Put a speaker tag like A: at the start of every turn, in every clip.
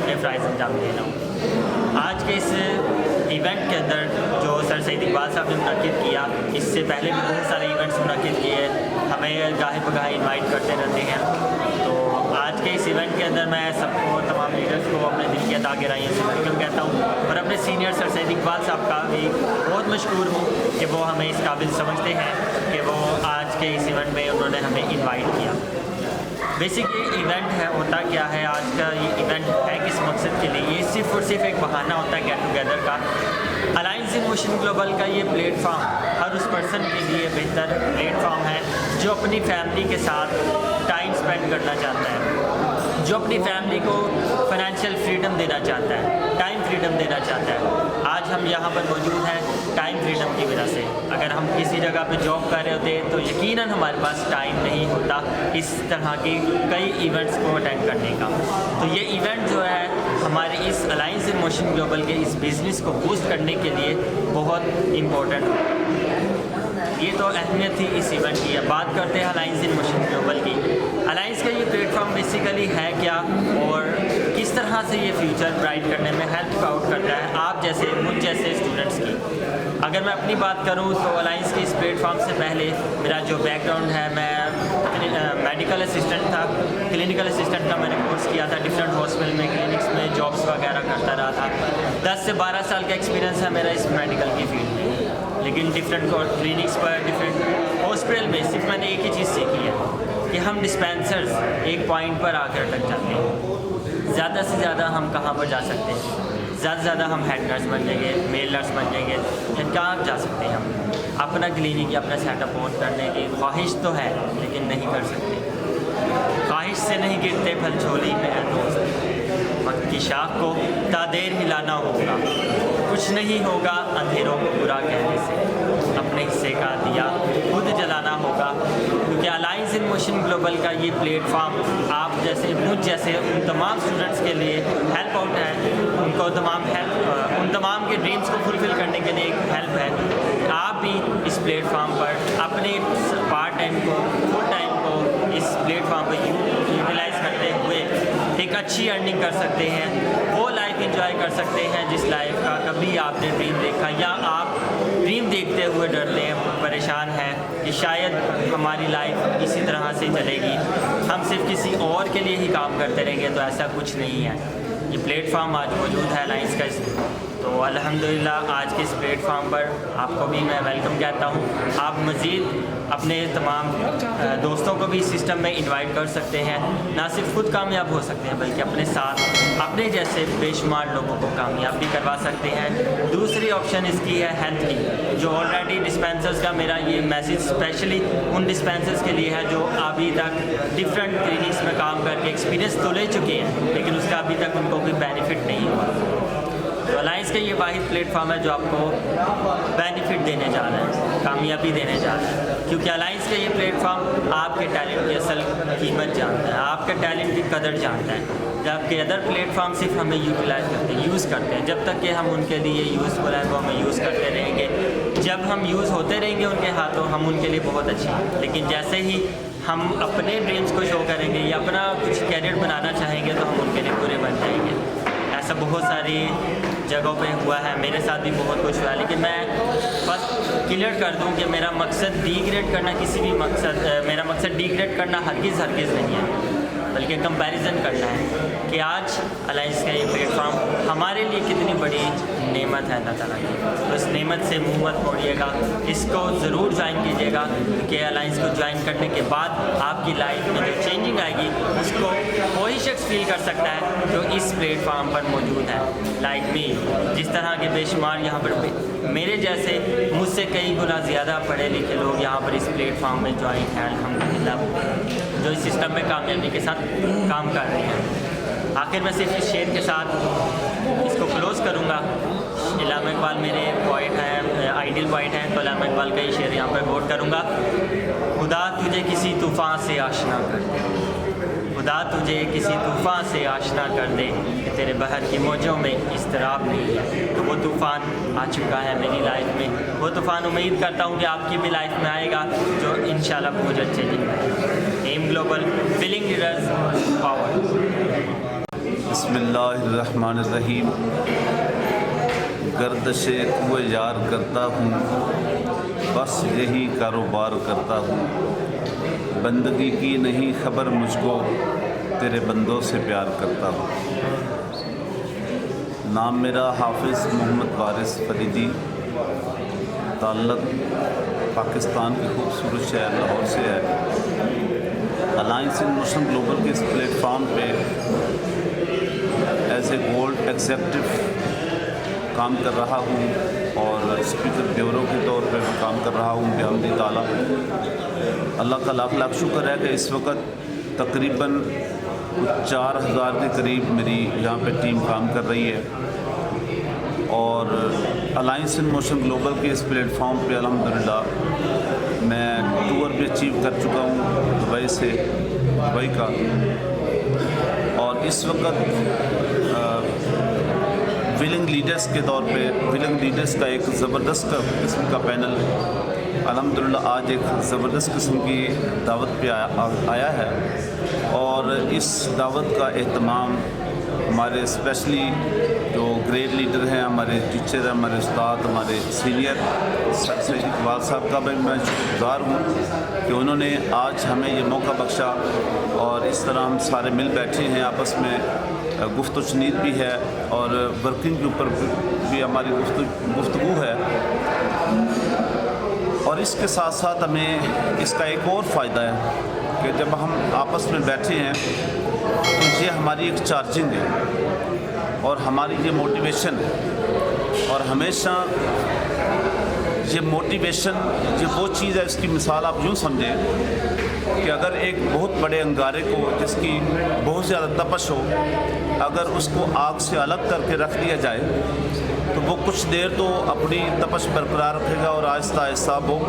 A: اپنے فرائض انجام دے رہا ہوں۔ آج کے اس ایونٹ کے اندر جو سر سعید اقبال صاحب نے منعقد کیا، اس سے پہلے بھی بہت سارے ایونٹس منعقد کیے، ہمیں گاہے بگاہے انوائٹ کرتے رہتے ہیں۔ تو آج کے اس ایونٹ کے اندر میں سب کو، تمام لیڈرز کو اپنے دل کی عطا گرائیوں سے ویلکم کہتا ہوں، اور اپنے سینئر سر سعید اقبال صاحب کا بھی بہت مشکور ہوں کہ وہ ہمیں اس قابل سمجھتے ہیں کہ وہ آج کے اس ایونٹ میں انہوں نے ہمیں انوائٹ کیا۔ بیسک یہ ایونٹ ہے، ہوتا کیا ہے آج کا یہ ایونٹ ہے کس مقصد کے لیے؟ یہ صرف اور صرف ایک بہانہ ہوتا ہے گیٹ ٹوگیدر کا۔ الائنس ان موشن گلوبل کا یہ پلیٹ فارم ہر اس پرسن کے لیے بہتر پلیٹ فارم ہے جو اپنی فیملی کے ساتھ ٹائم سپینڈ کرنا چاہتا ہے، جو اپنی فیملی کو فائنینشیل فریڈم دینا چاہتا ہے، ٹائم فریڈم دینا چاہتا ہے۔ آج ہم یہاں پر موجود ہیں ٹائم فریڈم کی وجہ سے۔ اگر ہم کسی جگہ پہ جاب کر رہے ہوتے تو یقیناً ہمارے پاس ٹائم نہیں ہوتا اس طرح کی کئی ایونٹس کو اٹینڈ کرنے کا۔ تو یہ ایونٹ جو ہے ہمارے اس الائنس ان موشن گلوبل کے اس بزنس کو بوسٹ کرنے کے لیے بہت امپورٹنٹ ہے۔ یہ تو اہمیت تھی اس ایونٹ کی۔ اب بات کرتے ہیں الائنس ان موشن گلوبل کی۔ الائنس کا یہ پلیٹ فارم بیسیکلی ہے کیا اور کس طرح سے یہ فیوچر برائٹ کرنے میں ہیلپ آؤٹ کرتا ہے آپ جیسے مجھ جیسے اسٹوڈنٹس کی۔ اگر میں اپنی بات کروں تو الائنس کے اس پلیٹ فارم سے پہلے میرا جو بیک گراؤنڈ ہے، میں میڈیکل اسسٹنٹ تھا، کلینکل اسسٹنٹ کا میں نے کورس کیا تھا، ڈفرینٹ ہاسپٹل میں، کلینکس میں جابس وغیرہ کرتا رہا تھا۔ 10 سے 12 سال کا ایکسپیرینس ہے میرا اس میڈیکل کی فیلڈ میں، لیکن ڈفرینٹ کلینکس پر، ڈفرینٹ ہاسپٹل میں صرف میں نے ایک ہی چیز سیکھی ہے کہ ہم ڈسپینسرز ایک پوائنٹ پر آ کر اٹک جاتے ہیں۔ زیادہ سے زیادہ ہم کہاں پر جا سکتے ہیں؟ زیادہ سے زیادہ ہم ہیڈ نرس بن جائیں گے، میل نرس بن جائیں گے، کہاں جا سکتے ہیں ہم؟ اپنا کلینک یا اپنا سیٹ اپ آن کرنے کی خواہش تو ہے لیکن نہیں کر سکتے۔ خواہش سے نہیں گرتے پھل جھولی میں ہے دوست، وقت کی شاخ کو تا دیر ہلانا ہوگا، کچھ نہیں ہوگا اندھیروں کو برا کہنے سے، اپنے حصے کا دیا خود جلانا ہوگا۔ کیونکہ الائنس ان موشن گلوبل کا یہ پلیٹ فارم آپ جیسے مجھ جیسے ان تمام اسٹوڈنٹس کے لیے ہیلپ آؤٹ ہے، ان کو ان تمام کے ڈریمز کو فلفل کرنے کے لیے ایک ہیلپ ہے۔ آپ بھی اس پلیٹ فارم پر اپنے پارٹ ٹائم کو، فل ٹائم کو اس پلیٹ فارم پہ یوٹیلائز کرتے ہوئے ایک اچھی ارننگ کر سکتے ہیں، وہ لائف انجوائے کر سکتے ہیں جس لائف کا کبھی آپ نے ڈریم دیکھا، یا آپ ڈریم دیکھتے ہوئے ڈرتے ہیں، پریشان ہیں کہ شاید ہماری لائف اسی طرح سے چلے گی، ہم صرف کسی اور کے لیے ہی کام کرتے رہیں گے۔ تو ایسا کچھ نہیں ہے، یہ پلیٹ فارم آج موجود ہے الائنس کا۔ تو الحمدللہ آج کے اس پلیٹ فارم پر آپ کو بھی میں ویلکم کہتا ہوں۔ آپ مزید اپنے تمام دوستوں کو بھی اس سسٹم میں انوائٹ کر سکتے ہیں، نہ صرف خود کامیاب ہو سکتے ہیں بلکہ اپنے ساتھ اپنے جیسے بے شمار لوگوں کو کامیاب بھی کروا سکتے ہیں۔ دوسری آپشن اس کی ہے ہیلتھ کی، جو آلریڈی ڈسپینسرز کا میرا یہ میسیج اسپیشلی ان ڈسپینسرز کے لیے ہے جو ابھی تک ڈفرینٹ کلینکس میں کام کر کے ایکسپیرینس تو لے چکے ہیں لیکن اس کا ابھی تک ان کو کوئی بینیفٹ نہیں ہوا۔ تو الائنس کا یہ واحد پلیٹ فارم ہے جو آپ کو بینیفٹ دینے جا رہا ہے، کامیابی دینے جا رہا ہے، کیونکہ الائنس کا یہ پلیٹ فارم آپ کے ٹیلنٹ کی اصل قیمت جانتا ہے، آپ کے ٹیلنٹ کی قدر جانتا ہے، جبکہ ادر پلیٹ فارم صرف ہمیں یوٹیلائز کرتے ہیں، یوز کرتے ہیں۔ جب تک کہ ہم ان کے لیے یوزفل ہیں وہ ہمیں یوز کرتے رہیں گے، جب ہم یوز ہوتے رہیں گے ان کے ہاتھوں ہم ان کے لیے بہت اچھے ہیں، لیکن جیسے ہی ہم اپنے ڈریمز کو شو کریں گے یا اپنا کچھ کیریئر بنانا چاہیں گے تو ہم ان کے لیے برے بن جائیں گے۔ ایسا بہت ساری جگہوں پہ ہوا ہے، میرے ساتھ بھی بہت کچھ ہوا ہے، لیکن میں بس کلیئر کر دوں کہ میرا مقصد ڈی گریڈ کرنا میرا مقصد ڈی گریڈ کرنا ہرگز نہیں ہے، بلکہ کمپیریزن کرنا ہے کہ آج الائنس کا یہ پلیٹ فارم ہمارے لیے کتنی بڑی نعمت ہے اللہ تعالیٰ کی۔ تو اس نعمت سے منہ مت موڑیے گا، اس کو ضرور جوائن کیجیے گا، کہ الائنس کو جوائن کرنے کے بعد آپ کی لائف میں جو چینجنگ آئے گی اس کو وہی شخص فیل کر سکتا ہے جو اس پلیٹ فارم پر موجود ہے، لائک می، جس طرح کے بے شمار یہاں پر میرے جیسے مجھ سے کئی گنا زیادہ پڑھے لکھے لوگ یہاں پر اس پلیٹ فارم میں جوائن ہیں الحمدللہ، جو اس سسٹم میں کامیابی کے ساتھ کام کر رہے ہیں۔ آخر میں صرف اس شعر کے ساتھ اس کو کلوز کروں گا۔ علامہ اقبال میرے پوائٹ ہیں، آئیڈیل پوائٹ ہیں، تو علامہ اقبال کا یہ شعر یہاں پر کوٹ کروں گا۔ خدا تجھے کسی طوفان سے آشنا کر دے، خدا تجھے کسی طوفان سے آشنا کر دے کہ تیرے بحر کی موجوں میں اضطراب نہیں ہے۔ تو وہ طوفان آ چکا ہے میری لائف میں، وہ طوفان امید کرتا ہوں کہ آپ کی بھی لائف میں آئے گا جو انشاءاللہ بہت اچھے دن میں۔ M global, feeling leaders power.
B: بسم اللہ الرحمن الرحیم۔ گردش کوئے یار کرتا ہوں، بس یہی کاروبار کرتا ہوں۔ بندگی کی نہیں خبر مجھ کو، تیرے بندوں سے پیار کرتا ہوں۔ نام میرا حافظ محمد وارث فریدی، تعلق پاکستان کی خوبصورت شہر لاہور سے ہے۔ الائنس ان موشن گلوبل کے اس پلیٹ فارم پہ ایز اے گولڈ ایگزیکٹو کام کر رہا ہوں اور اسپیکر بیورو کے طور پہ میں کام کر رہا ہوں بحمد تعالیٰ۔ اللہ کا لاکھ لاکھ شکر ہے کہ اس وقت تقریباً 4000 کے قریب میری یہاں پہ ٹیم کام کر رہی ہے، اور الائنس ان موشن گلوبل کے اس پلیٹ فارم پہ الحمدللہ میں ٹور بھی اچیو کر چکا ہوں دبئی کا، اور اس وقت ولنگ لیڈرز کے طور پہ ولنگ لیڈرز کا ایک زبردست قسم کا پینل الحمدللہ آج ایک زبردست قسم کی دعوت پہ آیا ہے، اور اس دعوت کا اہتمام ہمارے اسپیشلی جو گریڈ لیڈر ہیں، ہمارے ٹیچر ہیں، ہمارے استاد، ہمارے سینئر سر سید اقبال صاحب کا بھی میں شکر گزار ہوں کہ انہوں نے آج ہمیں یہ موقع بخشا، اور اس طرح ہم سارے مل بیٹھے ہیں، آپس میں گفت و شنید بھی ہے اور ورکنگ کے اوپر بھی ہماری گفتگو ہے۔ اور اس کے ساتھ ساتھ ہمیں اس کا ایک اور فائدہ ہے کہ جب ہم آپس میں بیٹھے ہیں تو یہ ہماری ایک چارجنگ ہے اور ہماری یہ موٹیویشن ہے، اور ہمیشہ یہ موٹیویشن یہ وہ چیز ہے، اس کی مثال آپ یوں سمجھیں کہ اگر ایک بہت بڑے انگارے کو جس کی بہت زیادہ تپش ہو، اگر اس کو آگ سے الگ کر کے رکھ دیا جائے تو وہ کچھ دیر تو اپنی تپش برقرار رکھے گا اور آہستہ آہستہ وہ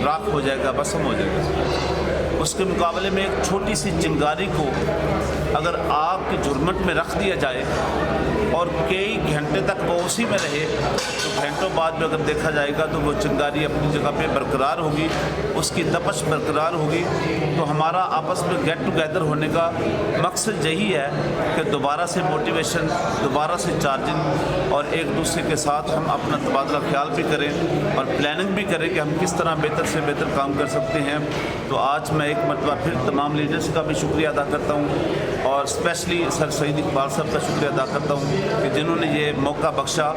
B: راکھ ہو جائے گا، بھسم ہو جائے گا۔ اس کے مقابلے میں ایک چھوٹی سی چنگاری کو اگر آگ کی جھرمٹ میں رکھ دیا جائے اور کئی گھنٹے تک وہ اسی میں رہے تو گھنٹوں بعد میں اگر دیکھا جائے گا تو وہ چنگاری اپنی جگہ پہ برقرار ہوگی، اس کی تپش برقرار ہوگی۔ تو ہمارا آپس میں گیٹ ٹوگیدر ہونے کا مقصد یہی ہے کہ دوبارہ سے موٹیویشن، دوبارہ سے چارجنگ، اور ایک دوسرے کے ساتھ ہم اپنا تبادلہ خیال بھی کریں اور پلاننگ بھی کریں کہ ہم کس طرح بہتر سے بہتر کام کر سکتے ہیں۔ تو آج میں ایک مرتبہ پھر تمام لیڈرز کا بھی شکریہ ادا کرتا ہوں، اور اسپیشلی سر سید اقبال صاحب کا شکریہ ادا کرتا ہوں کہ جنہوں نے یہ موقع بخشا،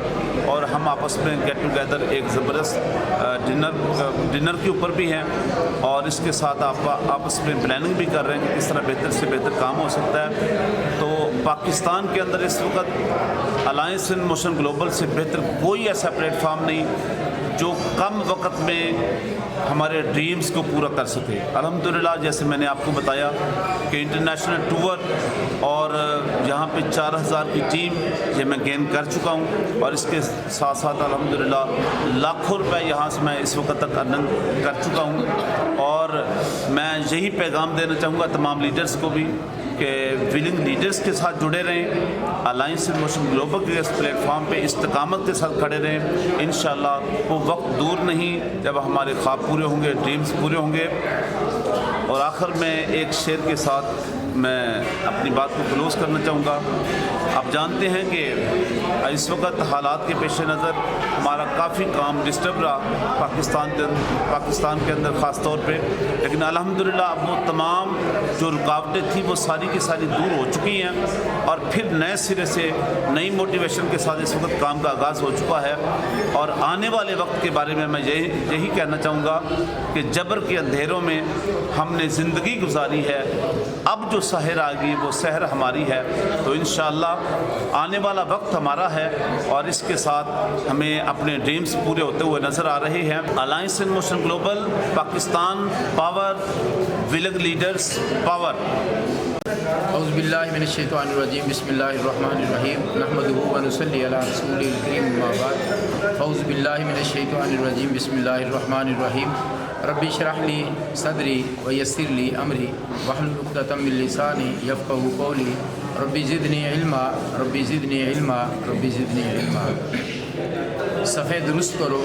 B: اور ہم آپس میں گیٹ ٹوگیدر ایک زبردست ڈنر کے اوپر بھی ہیں، اور اس کے ساتھ آپس میں پلاننگ بھی کر رہے ہیں کہ کس طرح بہتر سے بہتر کام ہو سکتا ہے۔ تو پاکستان کے اندر اس وقت الائنس ان موشن گلوبل سے بہتر کوئی ایسا پلیٹ فارم نہیں جو کم وقت میں ہمارے ڈریمز کو پورا کر سکے۔ الحمدللہ جیسے میں نے آپ کو بتایا کہ انٹرنیشنل ٹور اور یہاں پہ 4000 کی ٹیم یہ میں گین کر چکا ہوں، اور اس کے ساتھ ساتھ الحمدللہ لاکھوں روپے یہاں سے میں اس وقت تک ارن کر چکا ہوں۔ اور میں یہی پیغام دینا چاہوں گا تمام لیڈرز کو بھی کہ ولنگ لیڈرز کے ساتھ جڑے رہیں، الائنس ان موشن گلوبل کے اس پلیٹ فارم پہ استقامت کے ساتھ کھڑے رہیں۔ انشاءاللہ وہ وقت دور نہیں جب ہمارے خواب پورے ہوں گے، ڈریمز پورے ہوں گے۔ اور آخر میں ایک شعر کے ساتھ میں اپنی بات کو کلوز کرنا چاہوں گا۔ آپ جانتے ہیں کہ اس وقت حالات کے پیش نظر ہمارا کافی کام ڈسٹرب رہا پاکستان کے اندر خاص طور پہ، لیکن الحمدللہ اب وہ تمام جو رکاوٹیں تھیں وہ ساری کی ساری دور ہو چکی ہیں، اور پھر نئے سرے سے نئی موٹیویشن کے ساتھ اس وقت کام کا آغاز ہو چکا ہے۔ اور آنے والے وقت کے بارے میں یہی کہنا چاہوں گا کہ جبر کے اندھیروں میں ہم نے زندگی گزاری ہے، اب جو سحر آ گئی وہ سحر ہماری ہے۔ تو انشاءاللہ آنے والا وقت ہمارا ہے، اور اس کے ساتھ ہمیں اپنے ڈریمز پورے ہوتے ہوئے نظر آ رہے ہیں۔ Alliance in motion global, Pakistan power, ولنگ leaders power.
C: اعوذ باللہ من الشیطان الرجیم، بسم اللہ الرحمن الرحیم، نحمدہ و نصلی علی رسول الکریم، اما بعد، اعوذ باللہ من الشیطان الرجیم، بسم اللہ الرحمن الرحیم، ربی اشرح لی صدری ویسر لی امری واحلل عقدۃ من لسانی یفقہوا قولی، ربی زدنی علما، ربی زدنی علما، ربی زدنی علما۔ صفحے درست کرو،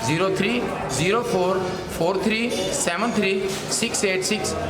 C: 03044373